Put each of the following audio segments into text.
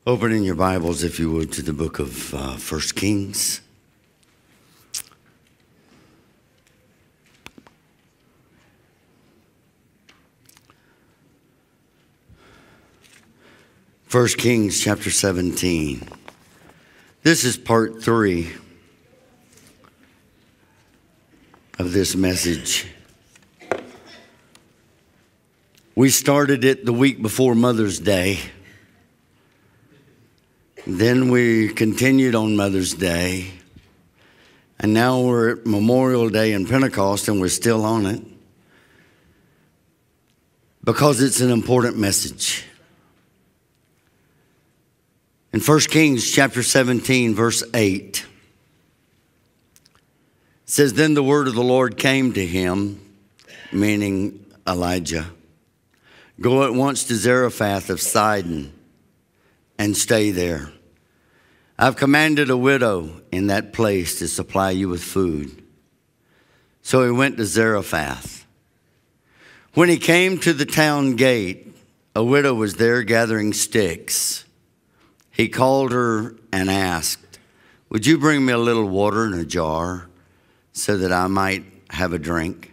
Open in your Bibles, if you would, to the book of 1 Kings. First Kings chapter 17. This is part 3 of this message. We started it the week before Mother's Day. Then we continued on Mother's Day. And now we're at Memorial Day and Pentecost, and we're still on it. Because it's an important message. In 1 Kings chapter 17, verse 8, it says, Then the word of the Lord came to him, meaning Elijah. Go at once to Zarephath of Sidon and stay there. I've commanded a widow in that place to supply you with food. So he went to Zarephath. When he came to the town gate, a widow was there gathering sticks. He called her and asked, Would you bring me a little water in a jar so that I might have a drink?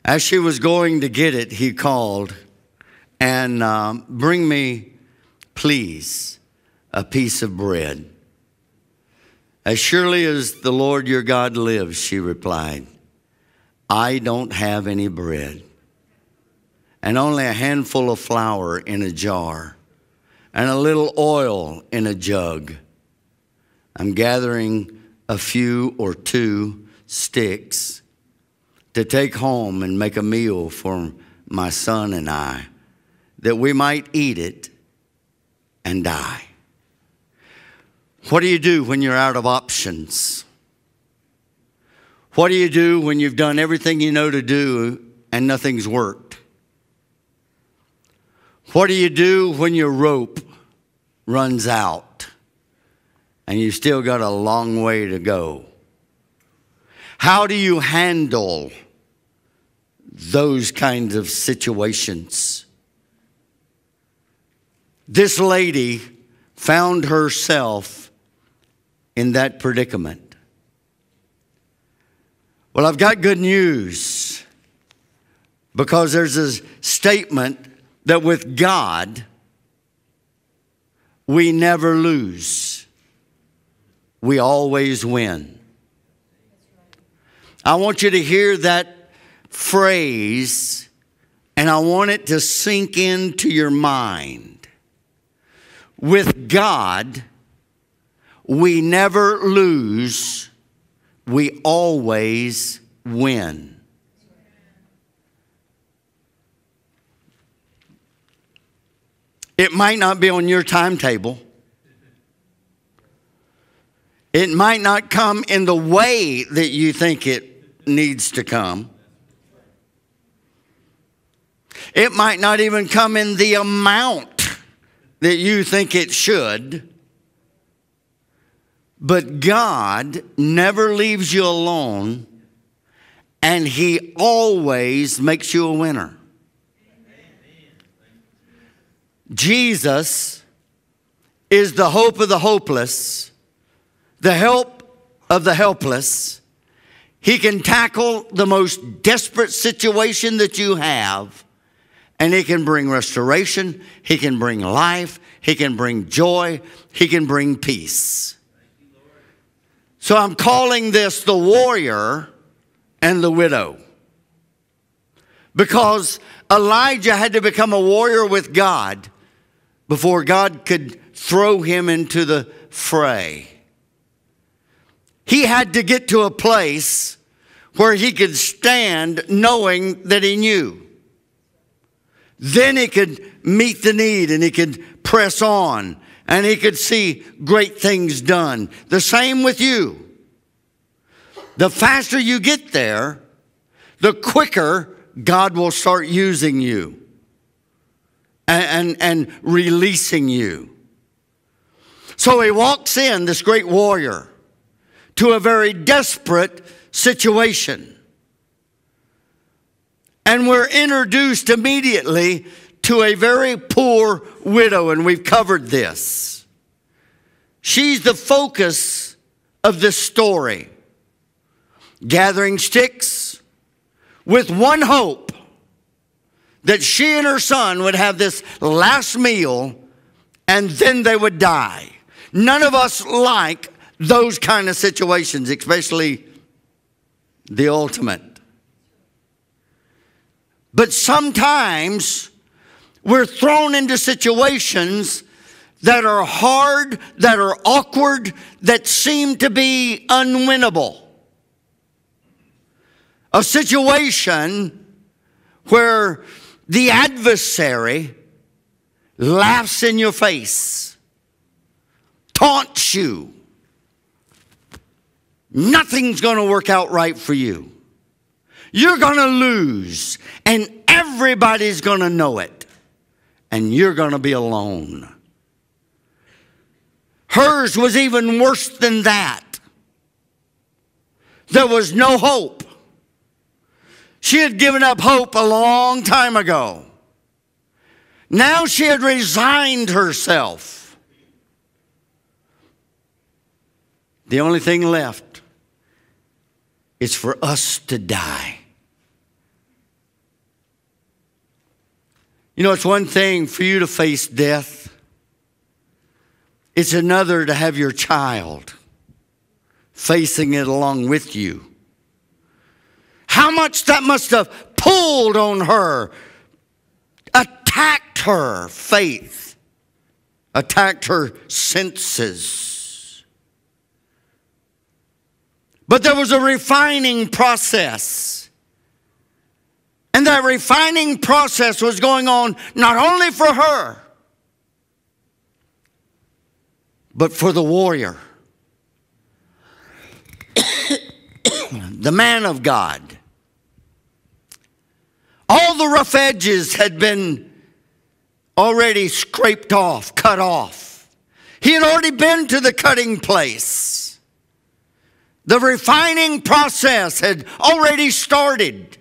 As she was going to get it, he called, and bring me, please, a piece of bread. As surely as the Lord your God lives, she replied, I don't have any bread, and only a handful of flour in a jar, and a little oil in a jug. I'm gathering a few or 2 sticks to take home and make a meal for my son and I, that we might eat it and die. What do you do when you're out of options? What do you do when you've done everything you know to do and nothing's worked? What do you do when your rope runs out and you've still got a long way to go? How do you handle those kinds of situations? This lady found herself in that predicament. Well, I've got good news, because there's a statement that with God, we never lose. We always win. I want you to hear that phrase, and I want it to sink into your mind. With God, we never lose. We always win. It might not be on your timetable. It might not come in the way that you think it needs to come. It might not even come in the amount that you think it should. But God never leaves you alone, and He always makes you a winner. Jesus is the hope of the hopeless, the help of the helpless. He can tackle the most desperate situation that you have, and He can bring restoration, He can bring life, He can bring joy, He can bring peace. So I'm calling this the warrior and the widow, because Elijah had to become a warrior with God before God could throw him into the fray. He had to get to a place where he could stand knowing that he knew. Then he could meet the need, and he could press on, and he could see great things done. The same with you. The faster you get there, the quicker God will start using you and releasing you. So he walks in, this great warrior, to a very desperate situation. And we're introduced immediately to to a very poor widow, and we've covered this. She's the focus of this story. Gathering sticks with one hope that she and her son would have this last meal and then they would die. None of us like those kind of situations, especially the ultimate. But sometimes we're thrown into situations that are hard, that are awkward, that seem to be unwinnable. A situation where the adversary laughs in your face, taunts you. Nothing's going to work out right for you. You're going to lose, and everybody's going to know it, and you're going to be alone. Hers was even worse than that. There was no hope. She had given up hope a long time ago. Now she had resigned herself. The only thing left is for us to die. You know, it's one thing for you to face death. It's another to have your child facing it along with you. How much that must have pulled on her, attacked her faith, attacked her senses. But there was a refining process. And that refining process was going on not only for her, but for the warrior, the man of God. All the rough edges had been already scraped off, cut off. He had already been to the cutting place. The refining process had already started.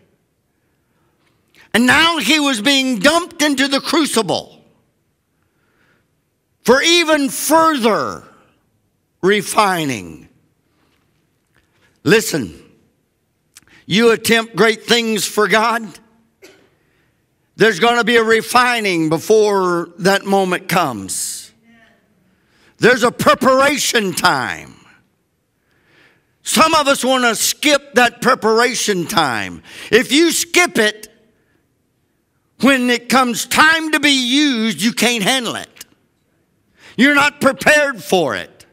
And now he was being dumped into the crucible for even further refining. Listen, you attempt great things for God, there's going to be a refining before that moment comes. There's a preparation time. Some of us want to skip that preparation time. If you skip it, when it comes time to be used, you can't handle it. You're not prepared for it.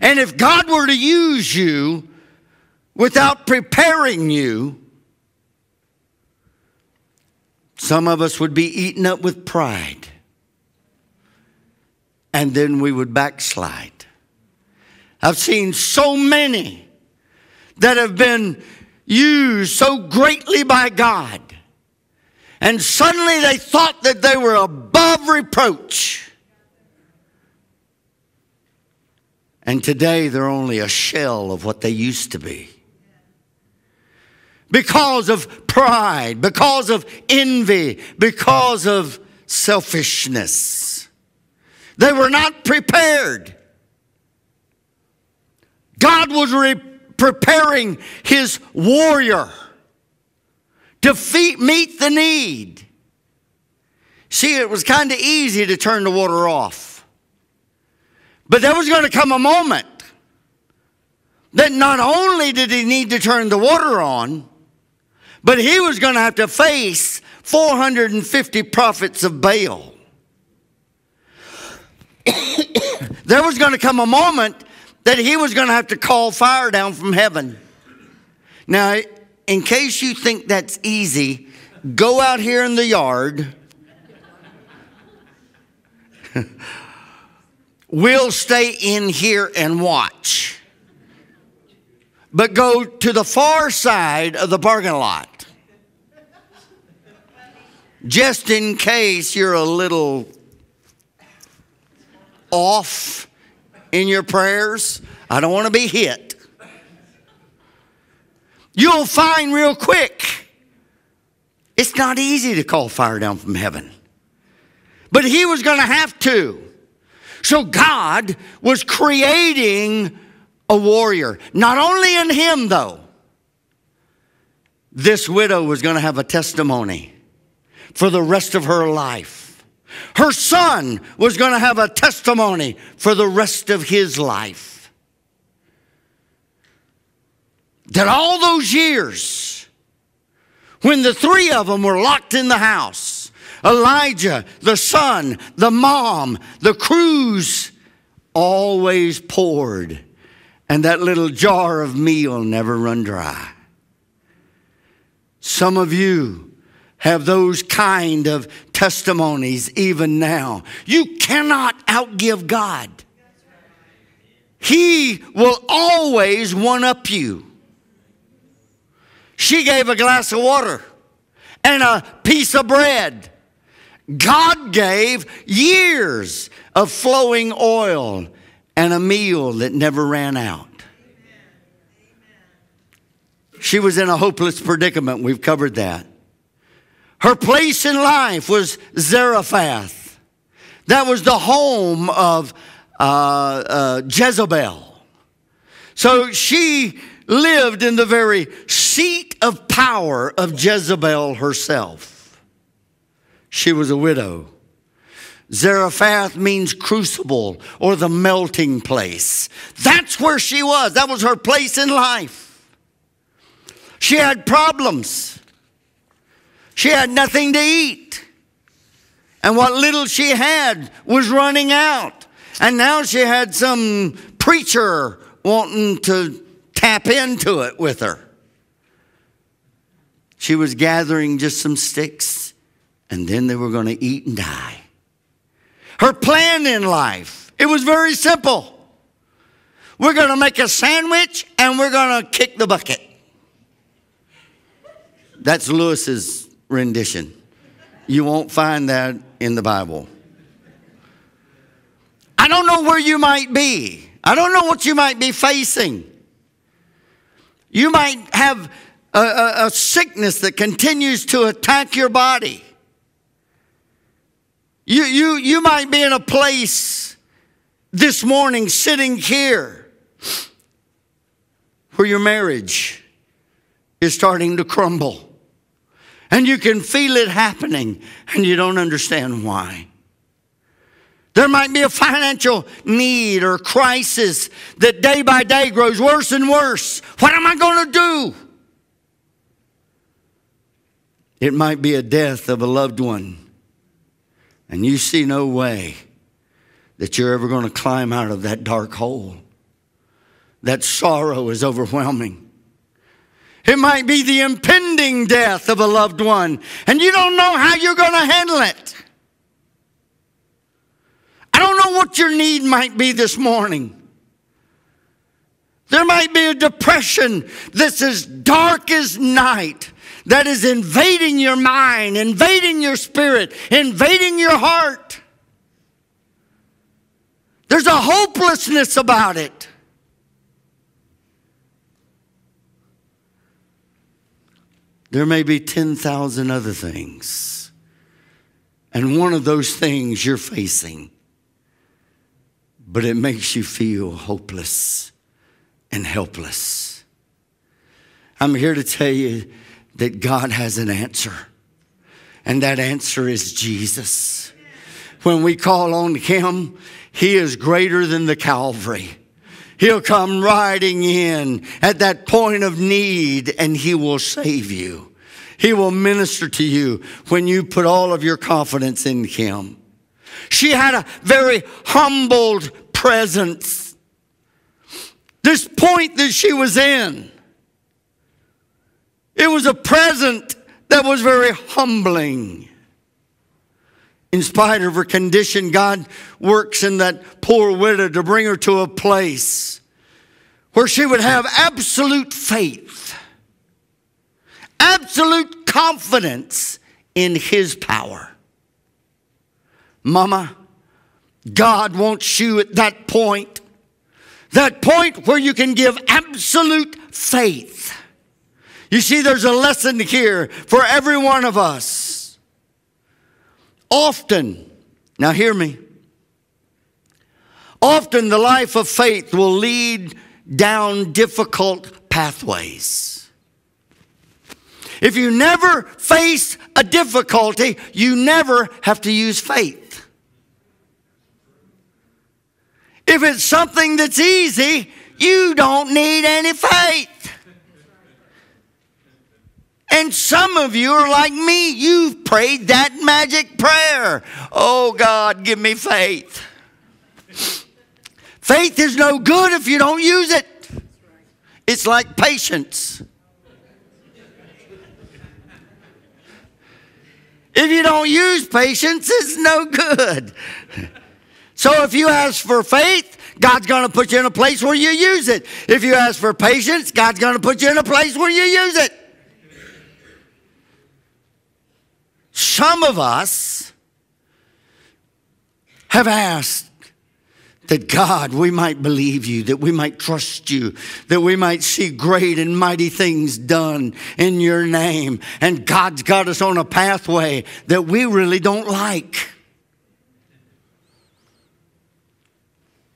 And if God were to use you without preparing you, some of us would be eaten up with pride. And then we would backslide. I've seen so many that have been used so greatly by God. And suddenly they thought that they were above reproach. And today they're only a shell of what they used to be. Because of pride, because of envy, because of selfishness. They were not prepared. God was preparing his warrior to meet the need. See, it was kind of easy to turn the water off. But there was going to come a moment that not only did he need to turn the water on, but he was going to have to face 450 prophets of Baal. There was going to come a moment that he was going to have to call fire down from heaven. Now, in case you think that's easy, go out here in the yard. We'll stay in here and watch. But go to the far side of the parking lot. Just in case you're a little off in your prayers. I don't want to be hit. You'll find real quick It's not easy to call fire down from heaven. But he was going to have to. So God was creating a warrior. Not only in him, though. This widow was going to have a testimony for the rest of her life. Her son was going to have a testimony for the rest of his life. That all those years, when the three of them were locked in the house, Elijah, the son, the mom, the cruse, always poured. And that little jar of meal never run dry. Some of you have those kind of testimonies even now. You cannot outgive God. He will always one-up you. She gave a glass of water and a piece of bread. God gave years of flowing oil and a meal that never ran out. She was in a hopeless predicament. We've covered that. Her place in life was Zarephath. That was the home of Jezebel. So she lived in the very seat of power of Jezebel herself. She was a widow. Zarephath means crucible or the melting place. That's where she was. That was her place in life. She had problems. She had nothing to eat. And what little she had was running out. And now she had some preacher wanting to tap into it with her. She was gathering just some sticks, and then they were going to eat and die. Her plan in life, it was very simple. We're going to make a sandwich, and we're going to kick the bucket. That's Lewis's rendition. You won't find that in the Bible. I don't know where you might be. I don't know what you might be facing. You might have a sickness that continues to attack your body. You might be in a place this morning sitting here where your marriage is starting to crumble. And you can feel it happening and you don't understand why. There might be a financial need or crisis that day by day grows worse and worse. What am I going to do? It might be a death of a loved one. And you see no way that you're ever going to climb out of that dark hole. That sorrow is overwhelming. It might be the impending death of a loved one, and you don't know how you're going to handle it. I don't know what your need might be this morning. There might be a depression that's as dark as night that is invading your mind, invading your spirit, invading your heart. There's a hopelessness about it. There may be 10,000 other things. And one of those things you're facing. But it makes you feel hopeless and helpless. I'm here to tell you that God has an answer. And that answer is Jesus. When we call on him, he is greater than the Calvary. He'll come riding in at that point of need and he will save you. He will minister to you when you put all of your confidence in him. She had a very humbled presence. This point that she was in, it was a present that was very humbling. In spite of her condition, God works in that poor widow to bring her to a place where she would have absolute faith, absolute confidence in his power. Mama, God wants you at that point where you can give absolute faith. You see, there's a lesson here for every one of us. Often, now hear me, often the life of faith will lead down difficult pathways. If you never face a difficulty, you never have to use faith. If it's something that's easy, you don't need any faith. And some of you are like me. You've prayed that magic prayer. Oh, God, give me faith. Faith is no good if you don't use it. It's like patience. If you don't use patience, it's no good. So if you ask for faith, God's going to put you in a place where you use it. If you ask for patience, God's going to put you in a place where you use it. Some of us have asked that God, we might believe you, that we might trust you, that we might see great and mighty things done in your name. And God's got us on a pathway that we really don't like.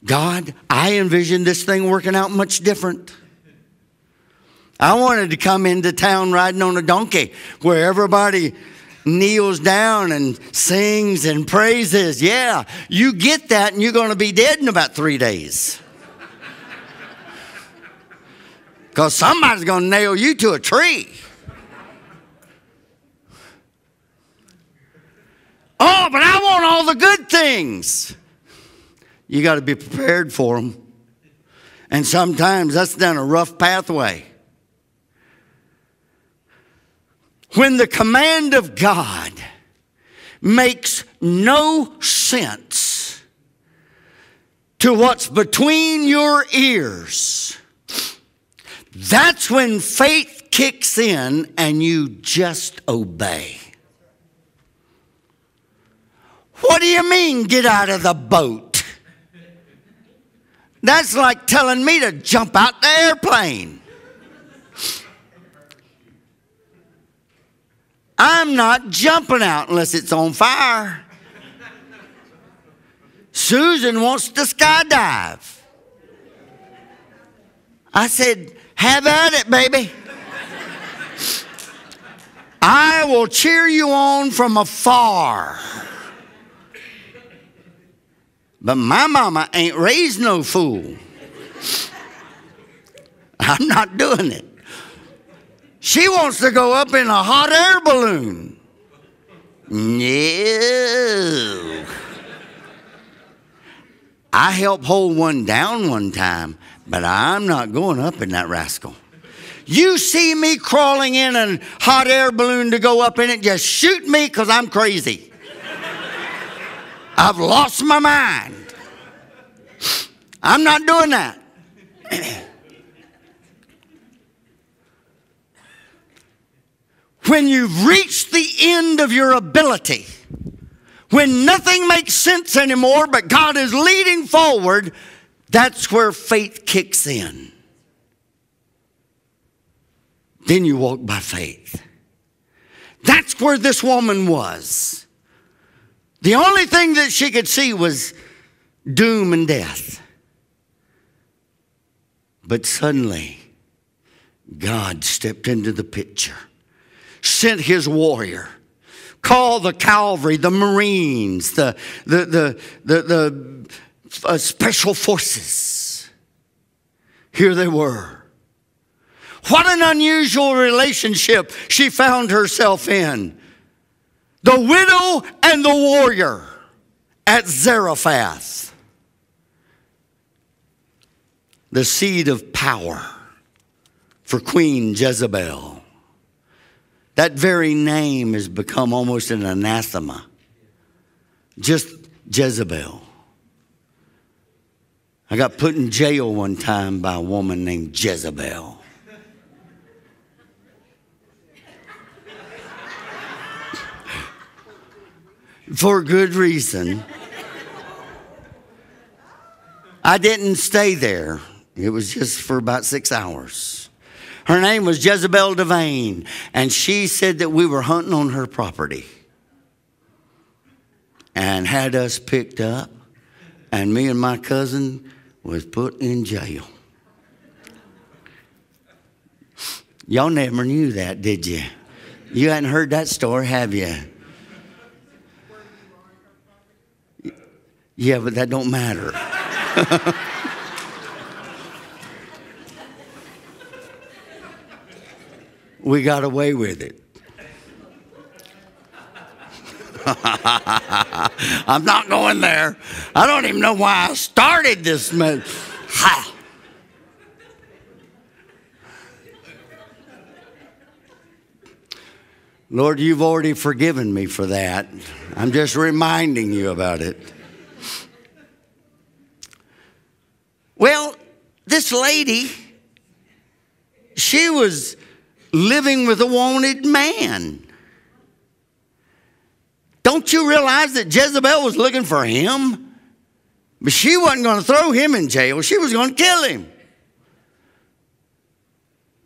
God, I envisioned this thing working out much different. I wanted to come into town riding on a donkey where everybody kneels down and sings and praises. Yeah, you get that and you're going to be dead in about 3 days. Because somebody's going to nail you to a tree. Oh, but I want all the good things. You got to be prepared for them. And sometimes that's down a rough pathway. When the command of God makes no sense to what's between your ears, that's when faith kicks in and you just obey. What do you mean, get out of the boat? That's like telling me to jump out the airplane. I'm not jumping out unless it's on fire. Susan wants to skydive. I said, have at it, baby. I will cheer you on from afar. But my mama ain't raised no fool. I'm not doing it. She wants to go up in a hot air balloon. No. I helped hold one down one time, but I'm not going up in that rascal. You see me crawling in a hot air balloon to go up in it, just shoot me because I'm crazy. I've lost my mind. I'm not doing that. When you've reached the end of your ability, when nothing makes sense anymore but God is leading forward, that's where faith kicks in. Then you walk by faith. That's where this woman was. The only thing that she could see was doom and death. But suddenly, God stepped into the picture, sent his warrior, called the cavalry, the Marines, the special forces. Here they were. What an unusual relationship she found herself in. The widow and the warrior at Zarephath. The seed of power for Queen Jezebel. That very name has become almost an anathema. Just Jezebel. I got put in jail one time by a woman named Jezebel. For good reason. I didn't stay there. It was just for about 6 hours. Her name was Jezebel Devane, and she said that we were hunting on her property and had us picked up, and me and my cousin was put in jail. Y'all never knew that, did you? You hadn't heard that story, have you? Yeah, but that don't matter. We got away with it. I'm not going there. I don't even know why I started this. Lord, you've already forgiven me for that. I'm just reminding you about it. Well, this lady, she was living with a wanted man. Don't you realize that Jezebel was looking for him? But she wasn't going to throw him in jail. She was going to kill him.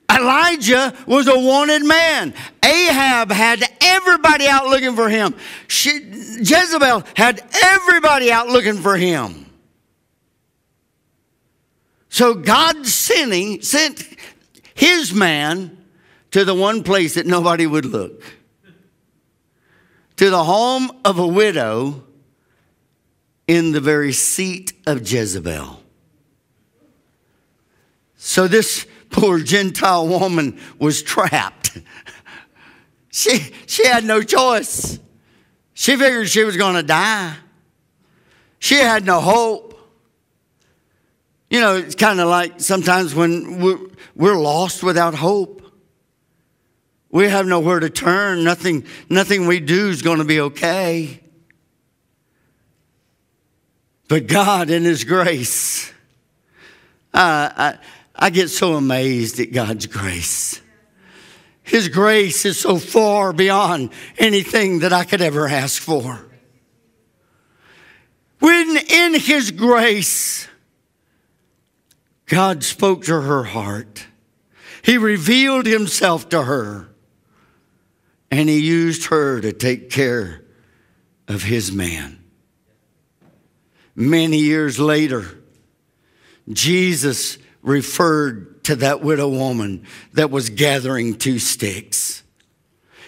Elijah was a wanted man. Ahab had everybody out looking for him. Jezebel had everybody out looking for him. So God sent his man to the one place that nobody would look. To the home of a widow in the very seat of Jezebel. So this poor Gentile woman was trapped. She had no choice. She figured she was going to die. She had no hope. You know, it's kind of like sometimes when we're lost without hope. We have nowhere to turn. Nothing we do is going to be okay. But God in His grace, I get so amazed at God's grace. His grace is so far beyond anything that I could ever ask for. When in His grace, God spoke to her heart. He revealed Himself to her. And He used her to take care of His man. Many years later, Jesus referred to that widow woman that was gathering 2 sticks.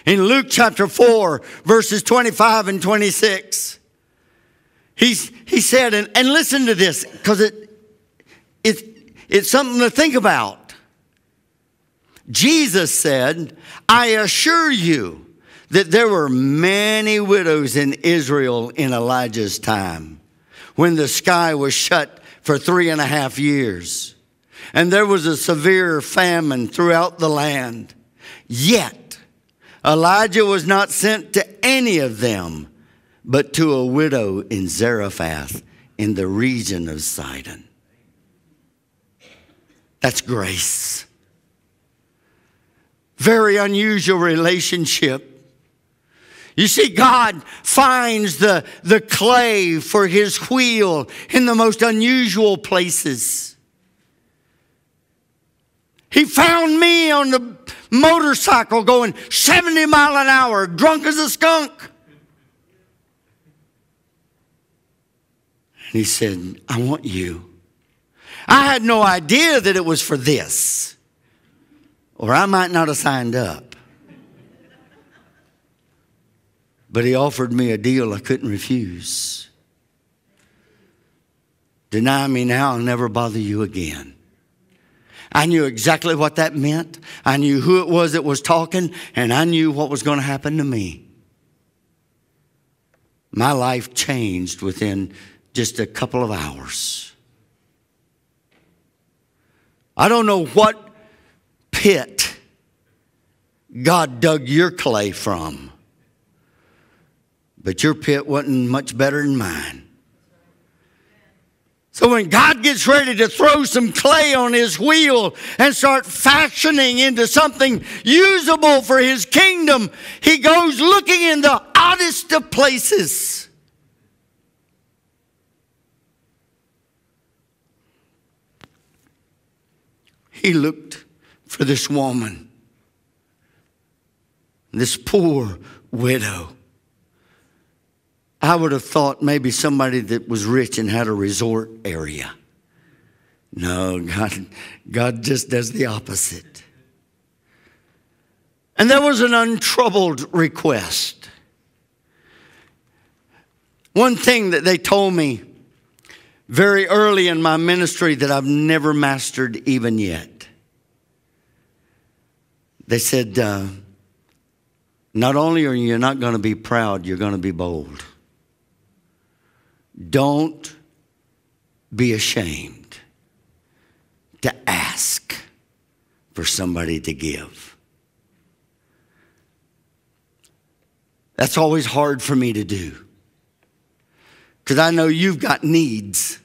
In Luke chapter 4, verses 25 and 26, he said, and listen to this, because it's something to think about. Jesus said, I assure you that there were many widows in Israel in Elijah's time, when the sky was shut for 3.5 years, and there was a severe famine throughout the land. Yet Elijah was not sent to any of them, but to a widow in Zarephath in the region of Sidon. That's grace. Very unusual relationship. You see, God finds the clay for His wheel in the most unusual places. He found me on the motorcycle going 70 miles an hour, drunk as a skunk. And He said, I want you. I had no idea that it was for this, or I might not have signed up. But He offered me a deal I couldn't refuse. Deny me now, I'll never bother you again. I knew exactly what that meant. I knew who it was that was talking, and I knew what was going to happen to me. My life changed within just a couple of hours. I don't know what pit God dug your clay from, but your pit wasn't much better than mine. So when God gets ready to throw some clay on His wheel and start fashioning into something usable for His kingdom, He goes looking in the oddest of places. He looked for this woman, this poor widow. I would have thought maybe somebody that was rich and had a resort area. No, God just does the opposite. And there was an untroubled request. One thing that they told me very early in my ministry that I've never mastered even yet. They said, not only are you not going to be proud, you're going to be bold. Don't be ashamed to ask for somebody to give. That's always hard for me to do, because I know you've got needs.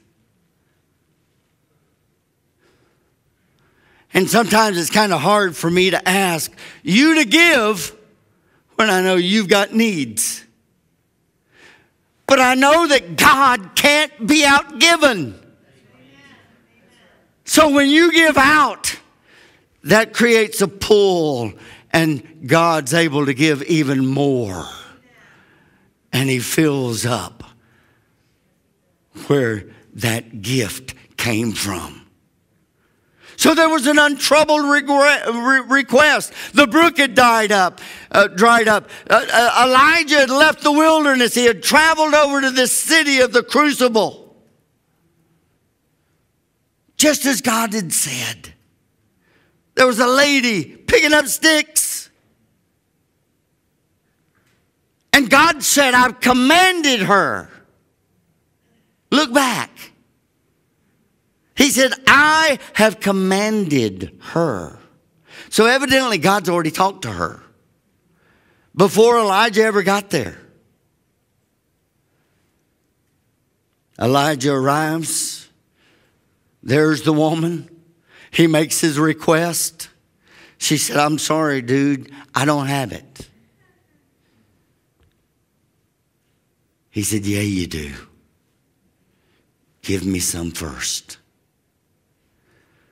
And sometimes it's kind of hard for me to ask you to give when I know you've got needs. But I know that God can't be outgiven. So when you give out, that creates a pull, and God's able to give even more. And He fills up where that gift came from. So there was an untroubled request. The brook had dried up. Elijah had left the wilderness. He had traveled over to this city of the crucible, just as God had said. There was a lady picking up sticks. And God said, I've commanded her. Look back. He said, I have commanded her. So evidently God's already talked to her before Elijah ever got there. Elijah arrives. There's the woman. He makes his request. She said, I'm sorry, dude, I don't have it. He said, yeah, you do. Give me some first.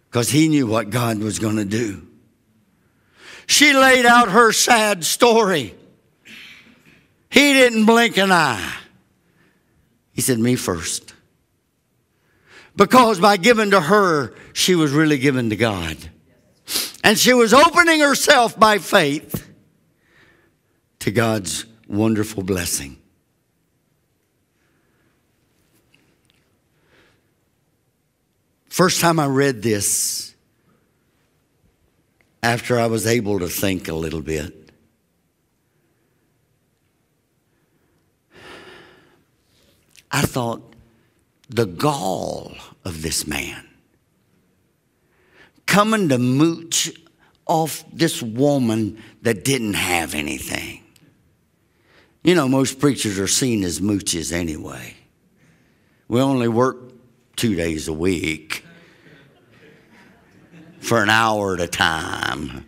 Because he knew what God was going to do. She laid out her sad story. He didn't blink an eye. He said, me first. Because by giving to her, she was really giving to God. And she was opening herself by faith to God's wonderful blessing. First time I read this, after I was able to think a little bit, I thought, the gall of this man coming to mooch off this woman that didn't have anything. You know, most preachers are seen as mooches anyway. We only work 2 days a week for an hour at a time.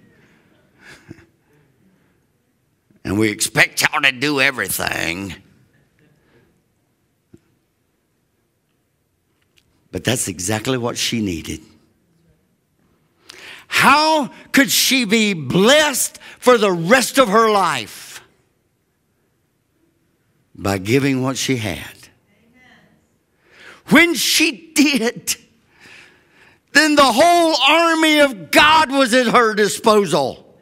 And we expect y'all to do everything. But that's exactly what she needed. How could she be blessed for the rest of her life? By giving what she had. When she did, then the whole army of God was at her disposal.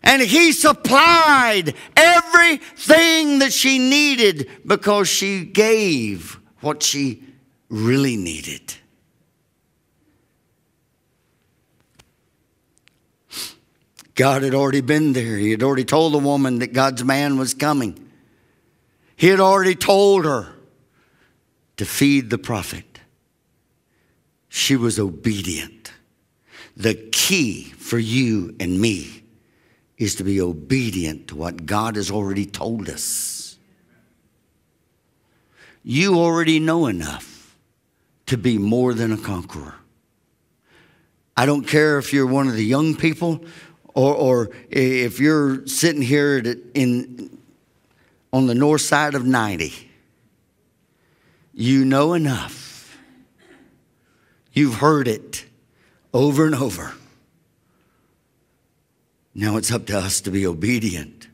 And He supplied everything that she needed because she gave what she really needed. God had already been there. He had already told the woman that God's man was coming. He had already told her to feed the prophet. She was obedient. The key for you and me is to be obedient to what God has already told us. You already know enough to be more than a conqueror. I don't care if you're one of the young people or if you're sitting here on the north side of 90. You know enough. You've heard it over and over. Now it's up to us to be obedient.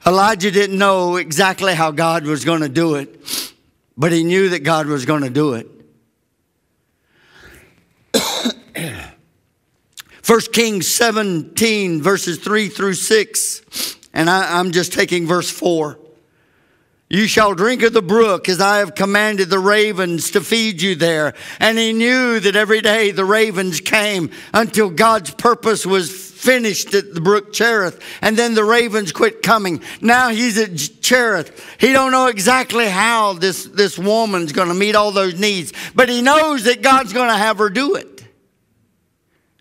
Elijah didn't know exactly how God was going to do it, but he knew that God was going to do it. 1 Kings 17, verses 3 through 6. And I'm just taking verse 4. You shall drink of the brook as I have commanded the ravens to feed you there. And he knew that every day the ravens came until God's purpose was finished at the brook Cherith. And then the ravens quit coming. Now he's at Cherith. He don't know exactly how this woman's going to meet all those needs. But he knows that God's going to have her do it.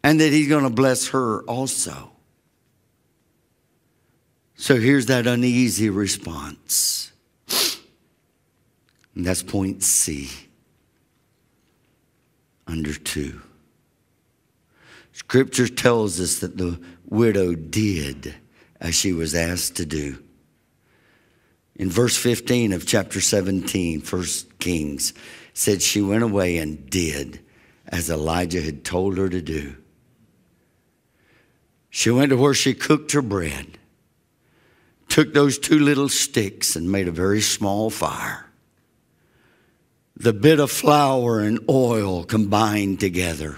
And that he's going to bless her also. So here's that uneasy response. And that's point C. Under 2. Scripture tells us that the widow did as she was asked to do. In verse 15 of chapter 17, 1 Kings, said she went away and did as Elijah had told her to do. She went to where she cooked her bread, took those 2 little sticks and made a very small fire. The bit of flour and oil combined together.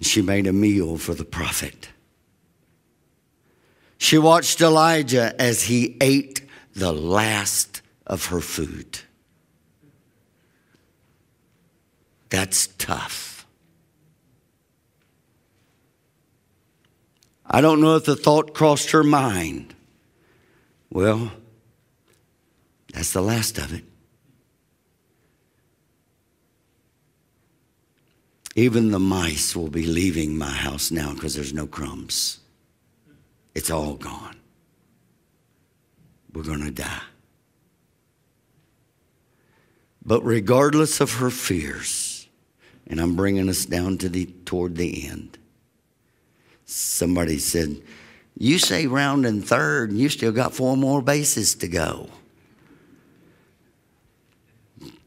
She made a meal for the prophet. She watched Elijah as he ate the last of her food. That's tough. I don't know if the thought crossed her mind. Well, that's the last of it. Even the mice will be leaving my house now because there's no crumbs. It's all gone. We're going to die. But regardless of her fears, and I'm bringing us down to toward the end. Somebody said, you say round and third and you still got 4 more bases to go.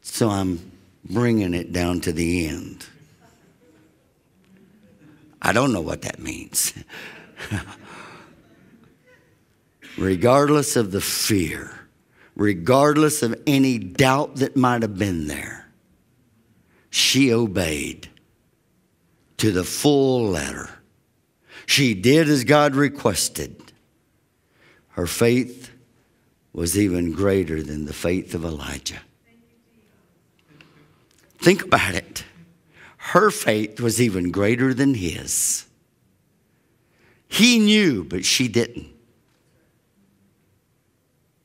So I'm bringing it down to the end. I don't know what that means. Regardless of the fear, regardless of any doubt that might have been there, she obeyed to the full letter. She did as God requested. Her faith was even greater than the faith of Elijah. Think about it. Her faith was even greater than his. He knew, but she didn't.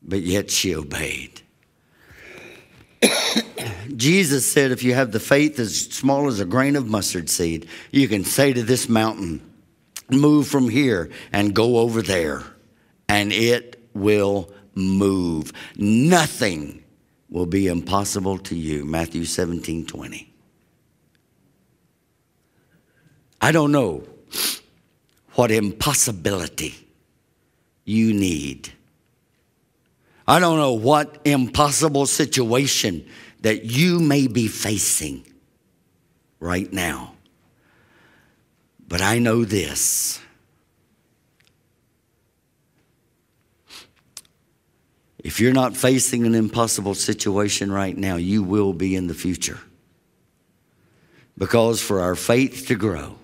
But yet she obeyed. Jesus said, if you have the faith as small as a grain of mustard seed, you can say to this mountain, move from here and go over there, and it will move. Nothing will be impossible to you. Matthew 17:20. I don't know what impossibility you need. I don't know what impossible situation that you may be facing right now. But I know this. If you're not facing an impossible situation right now, you will be in the future. Because for our faith to grow,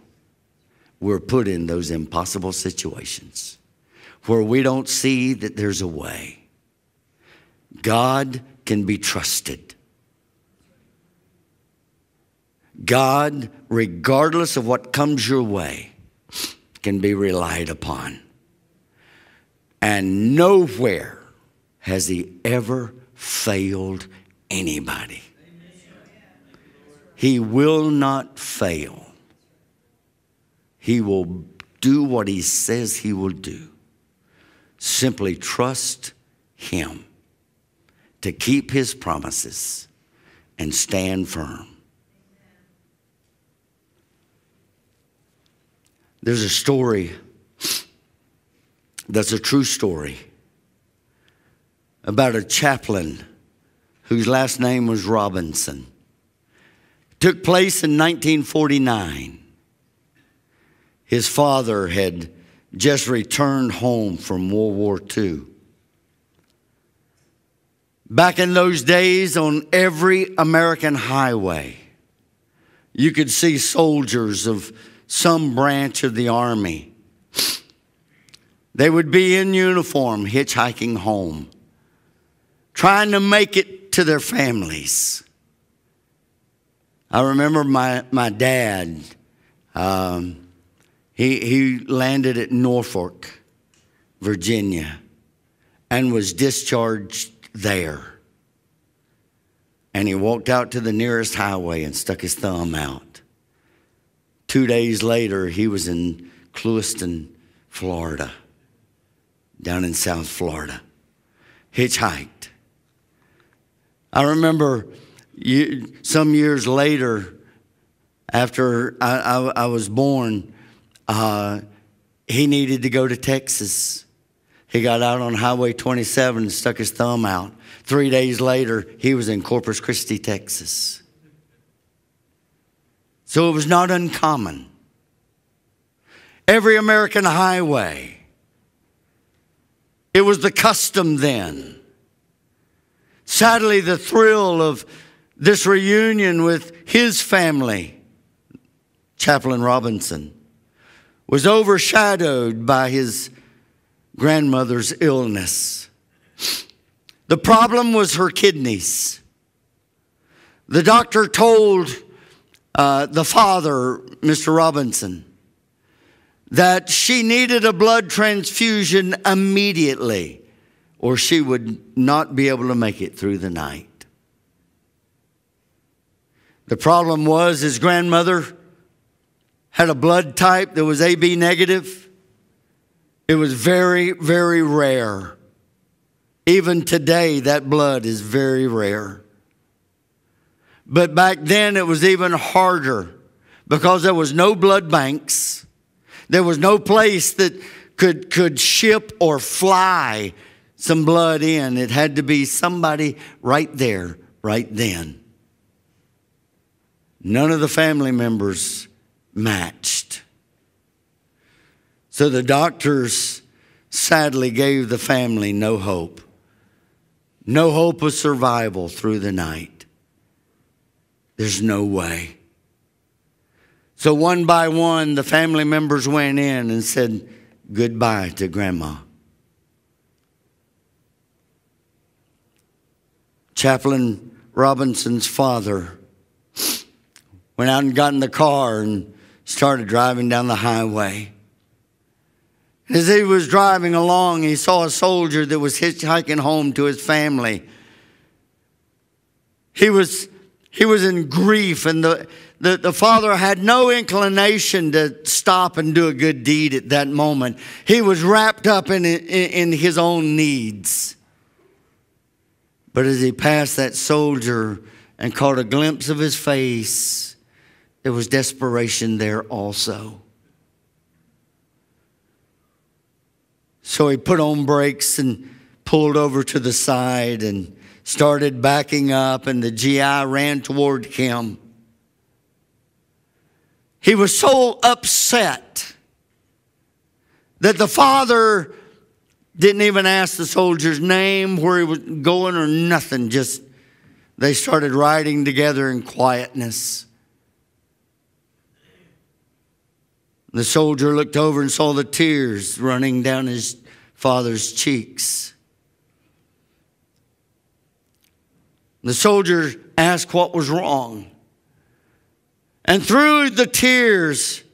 we're put in those impossible situations where we don't see that there's a way. God can be trusted. God, regardless of what comes your way, can be relied upon. And nowhere has he ever failed anybody. He will not fail. He will do what he says he will do. Simply trust him to keep his promises and stand firm. There's a story that's a true story about a chaplain whose last name was Robinson. It took place in 1949. His father had just returned home from World War II. Back in those days, on every American highway, you could see soldiers of some branch of the army. They would be in uniform, hitchhiking home, trying to make it to their families. I remember my dad, he landed at Norfolk, Virginia, and was discharged there. And he walked out to the nearest highway and stuck his thumb out. 2 days later, he was in Clewiston, Florida, down in South Florida, hitchhiked. I remember some years later, after I was born, he needed to go to Texas. He got out on Highway 27 and stuck his thumb out. 3 days later, he was in Corpus Christi, Texas. So it was not uncommon. Every American highway, it was the custom then. Sadly, the thrill of this reunion with his family, Chaplain Robinson, was overshadowed by his grandmother's illness. The problem was her kidneys. The doctor told the father, Mr. Robinson, that she needed a blood transfusion immediately, or she would not be able to make it through the night. The problem was his grandmother had a blood type that was AB negative. It was very, very rare. Even today, that blood is very rare. But back then, it was even harder because there was no blood banks. There was no place that could ship or fly some blood in. It had to be somebody right there, right then. None of the family members matched. So the doctors sadly gave the family no hope. No hope of survival through the night. There's no way. So one by one, the family members went in and said goodbye to Grandma. Chaplain Robinson's father went out and got in the car and started driving down the highway. As he was driving along, he saw a soldier that was hitchhiking home to his family. He was in grief, and the father had no inclination to stop and do a good deed at that moment. He was wrapped up in his own needs. But as he passed that soldier and caught a glimpse of his face, there was desperation there also. So he put on brakes and pulled over to the side and started backing up, and the GI ran toward him. He was so upset that the father didn't even ask the soldier's name, where he was going, or nothing. Just they started riding together in quietness. The soldier looked over and saw the tears running down his father's cheeks. The soldier asked what was wrong. And through the tears,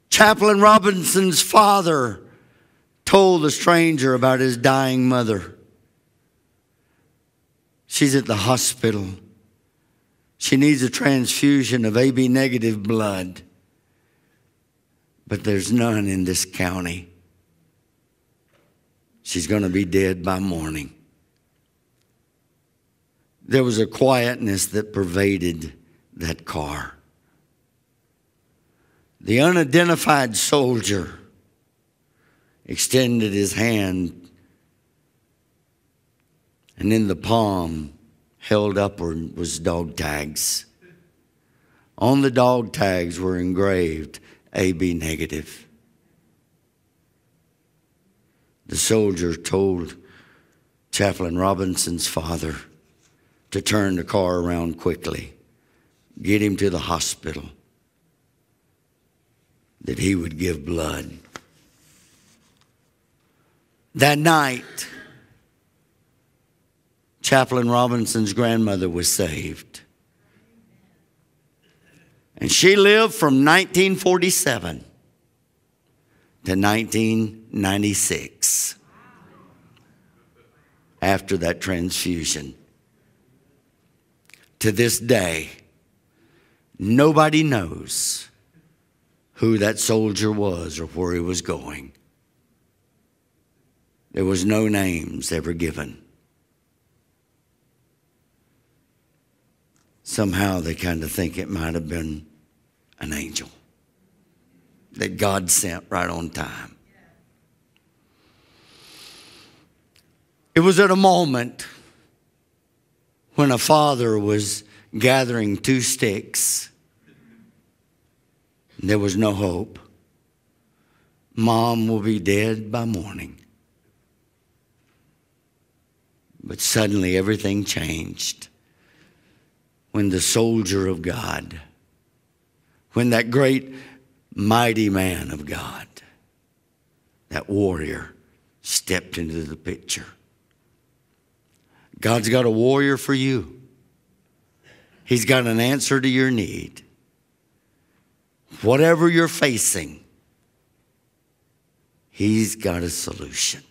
Chaplain Robinson's father told the stranger about his dying mother. She's at the hospital. She needs a transfusion of AB negative blood. But there's none in this county. She's going to be dead by morning. There was a quietness that pervaded that car. The unidentified soldier extended his hand, and in the palm, held upward, was dog tags. On the dog tags were engraved AB negative. The soldier told Chaplain Robinson's father to turn the car around quickly, get him to the hospital, that he would give blood. That night, Chaplain Robinson's grandmother was saved. And she lived from 1947 to 1996 after that transfusion. To this day, nobody knows who that soldier was or where he was going. There was no names ever given. Somehow they kind of think it might have been an angel that God sent right on time. It was at a moment when a father was gathering 2 sticks. There was no hope. Mom will be dead by morning. But suddenly everything changed when the soldier of God, when that great mighty man of God, that warrior, stepped into the picture. God's got a warrior for you. He's got an answer to your need. Whatever you're facing, He's got a solution.